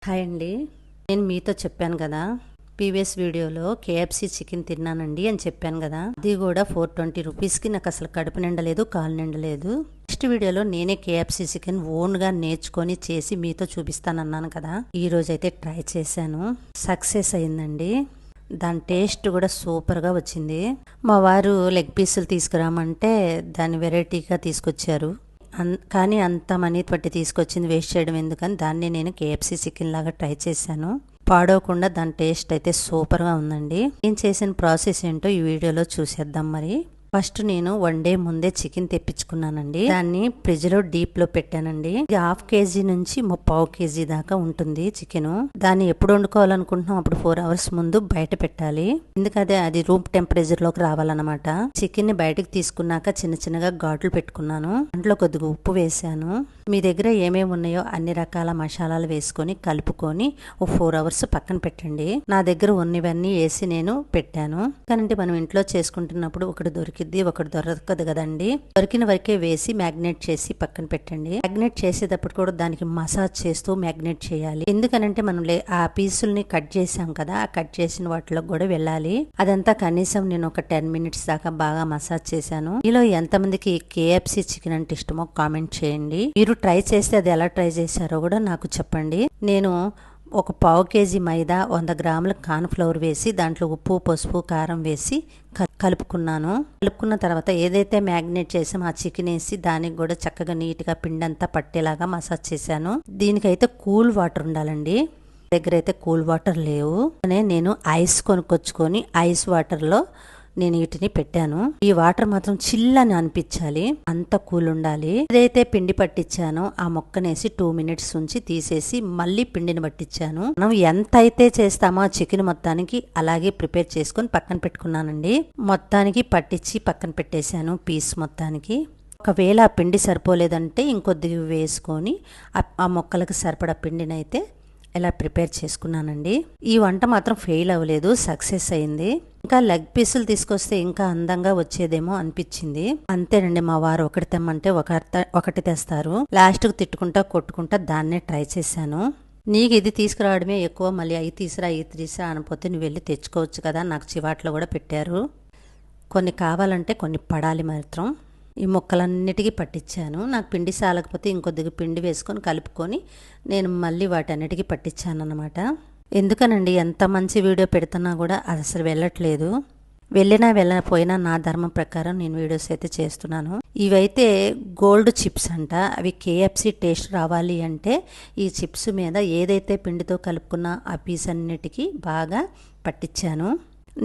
Hi అండి. నేను మీతో చెప్పాను కదా, ప్రీవియస్ వీడియోలో కేఎఫ్సి చికెన్ తిన్నానండి అని చెప్పాను కదా. అది కూడా 420 రూపీస్కి నాకు అసలు కడుపు నిండలేదు, కాలు నిండలేదు. నెక్స్ట్ వీడియోలో నేనే కేఎఫ్సి చికెన్ ఓన్గా నేర్చుకొని చేసి మీతో చూపిస్తానన్నాను కదా. ఈరోజు అయితే ట్రై చేశాను, సక్సెస్ అయిందండి. దాని టేస్ట్ కూడా సూపర్గా వచ్చింది. మా వారు లెగ్ పీసులు తీసుకురామంటే దాన్ని వెరైటీగా తీసుకొచ్చారు. కానీ అంత మనీ పట్టి తీసుకొచ్చింది వేస్ట్ చేయడం ఎందుకని దాన్ని నేను కేఎఫ్సి చికెన్ లాగా ట్రై చేశాను. పాడవకుండా దాని టేస్ట్ అయితే సూపర్గా ఉందండి. నేను చేసిన ప్రాసెస్ ఏంటో ఈ వీడియోలో చూసేద్దాం. మరి ఫస్ట్ నేను 1 డే ముందే చికెన్ తెప్పించుకున్నానండి. దాన్ని ఫ్రిడ్జ్ లో డీప్ లో పెట్టానండి. ఇది 1/2 కేజీ నుంచి 1/4 కేజీ దాకా ఉంటుంది చికెన్. దాన్ని ఎప్పుడు వండుకోవాలనుకుంటున్నాం అప్పుడు 4 అవర్స్ ముందు బయట పెట్టాలి. ఎందుకంటే అది రూమ్ టెంపరేచర్ లోకి రావాలన్నమాట. చికెన్ ని బయటకు తీసుకున్నాక చిన్న చిన్నగా ఘాట్లు పెట్టుకున్నాను. దాంట్లో కొద్దిగా ఉప్పు వేసాను. మీ దగ్గర ఏమేమి ఉన్నాయో అన్ని రకాల మసాలాలు వేసుకొని కలుపుకొని ఓ 4 అవర్స్ పక్కన పెట్టండి. నా దగ్గర ఉన్నవన్నీ వేసి నేను పెట్టాను. కానీ మనం ఇంట్లో చేసుకుంటున్నప్పుడు ఒకటి దొరికిద్ది, ఒకటి దొరకదు కదండి. దొరికిన వరకే వేసి మ్యాగ్నేట్ చేసి పక్కన పెట్టండి. మ్యాగ్నేట్ చేసేటప్పుడు కూడా దానికి మసాజ్ చేస్తూ మ్యాగ్నేట్ చేయాలి. ఎందుకనంటే మనం ఆ పీసుల్ని కట్ చేసాం కదా, ఆ కట్ చేసిన వాటిలో కూడా వెళ్ళాలి. అదంతా కనీసం నేను ఒక 10 మినిట్స్ దాకా బాగా మసాజ్ చేశాను. మీలో ఎంతమందికి కేఎఫ్సి చికెన్ అంటే ఇష్టమో కామెంట్ చేయండి. మీరు ట్రై చేస్తే అది ఎలా ట్రై చేశారో కూడా నాకు చెప్పండి. నేను ఒక 1/4 కేజీ మైదా, 100 గ్రాముల కార్న్ ఫ్లవర్ వేసి దాంట్లో ఉప్పు, పసుపు, కారం వేసి కలుపుకున్నాను. కలుపుకున్న తర్వాత ఏదైతే మ్యాగ్నేట్ చేసామో ఆ చికెన్ వేసి దానికి కూడా చక్కగా నీట్గా పిండంతా పట్టేలాగా మసాజ్ చేశాను. దీనికైతే కూల్ వాటర్ ఉండాలండి. దగ్గర అయితే కూల్ వాటర్ లేవు. నేను ఐస్ కొనుక్కొచ్చుకొని ఐస్ వాటర్లో నేను వీటిని పెట్టాను. ఈ వాటర్ మాత్రం చిల్లని అనిపించాలి, అంత కూల్ ఉండాలి. ఏదైతే పిండి పట్టించానో ఆ మొక్కనేసి 2 మినిట్స్ ఉంచి తీసేసి మళ్ళీ పిండిని పట్టించాను. మనం ఎంత అయితే చేస్తామో ఆ చికెన్ మొత్తానికి అలాగే ప్రిపేర్ చేసుకొని పక్కన పెట్టుకున్నానండి. మొత్తానికి పట్టించి పక్కన పెట్టేశాను పీస్ మొత్తానికి. ఒకవేళ ఆ పిండి సరిపోలేదంటే ఇంకొద్దిగా వేసుకొని ఆ మొక్కలకు సరిపడా పిండిని అయితే ఇలా ప్రిపేర్ చేసుకున్నానండి. ఈ వంట మాత్రం ఫెయిల్ అవ్వలేదు, సక్సెస్ అయింది. ఇంకా లెగ్ పీసులు తీసుకొస్తే ఇంకా అందంగా వచ్చేదేమో అనిపించింది. అంతేనండి, మా వారు ఒకటి తెమ్మంటే ఒకటి తెస్తారు. లాస్ట్కు తిట్టుకుంటా కొట్టుకుంటా దాన్నే ట్రై చేశాను. నీకు ఇది తీసుకురావడమే ఎక్కువ, మళ్ళీ అవి తీసిరా అనపోతే నువ్వు వెళ్ళి తెచ్చుకోవచ్చు కదా. నాకు చివాట్లో కూడా పెట్టారు. కొన్ని కావాలంటే కొన్ని పడాలి మాత్రం. ఈ మొక్కలన్నిటికీ పట్టించాను. నాకు పిండి సాలకపోతే ఇంకొద్దిగా పిండి వేసుకొని కలుపుకొని నేను మళ్ళీ వాటన్నిటికీ పట్టించాను అన్నమాట. ఎందుకనండి, ఎంత మంచి వీడియో పెడుతున్నా కూడా అది అసలు వెళ్ళట్లేదు. వెళ్ళకపోయినా నా ధర్మం ప్రకారం నేను వీడియోస్ అయితే చేస్తున్నాను. ఇవైతే గోల్డ్ చిప్స్ అంట. అవి కేఎఫ్సి టేస్ట్ రావాలి అంటే ఈ చిప్స్ మీద ఏదైతే పిండితో కలుపుకున్న ఆ పీస్ అన్నిటికీ బాగా పట్టించాను.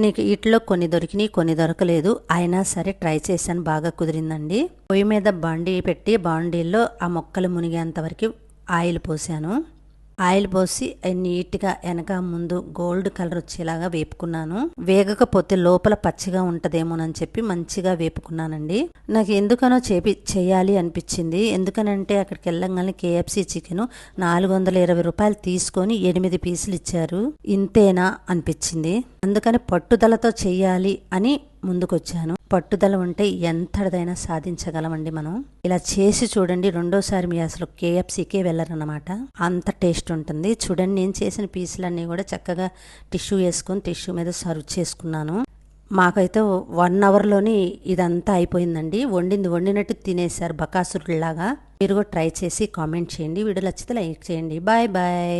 నీకు వీటిలో కొన్ని దొరికినాయి, కొన్ని దొరకలేదు. అయినా సరే ట్రై చేశాను, బాగా కుదిరిందండి. పొయ్యి మీద బాండీ పెట్టి బాండీల్లో ఆ మొక్కలు మునిగేంత వరకు ఆయిల్ పోసాను. ఆయిల్ పోసి నీట్గా వెనక ముందు గోల్డ్ కలర్ వచ్చేలాగా వేపుకున్నాను. వేగకపోతే లోపల పచ్చిగా ఉంటదేమోనని చెప్పి మంచిగా వేపుకున్నానండి. నాకు ఎందుకనో చేయాలి అనిపించింది. ఎందుకనంటే అక్కడికి వెళ్ళగానే కేఎఫ్సి చికెన్ 420 రూపాయలు తీసుకొని 8 పీసులు ఇచ్చారు. ఇంతేనా అనిపించింది. అందుకని పట్టుదలతో చెయ్యాలి అని ముందుకొచ్చాను. పట్టుదల ఉంటే ఎంతదైనా సాధించగలమండి మనం. ఇలా చేసి చూడండి, రెండోసారి మీ అసలు కేఎఫ్సీకే వెళ్ళరన్నమాట, అంత టేస్ట్ ఉంటుంది. చూడండి, నేను చేసిన పీసులన్నీ కూడా చక్కగా టిష్యూ వేసుకొని టిష్యూ మీద సర్వ్ చేసుకున్నాను. మాకైతే 1 అవర్లోని ఇదంతా అయిపోయిందండి. వండినట్టు తినేశారు బకాసురులాగా. మీరు కూడా ట్రై చేసి కామెంట్ చేయండి. వీడియో నచ్చితే లైక్ చేయండి. Bye bye.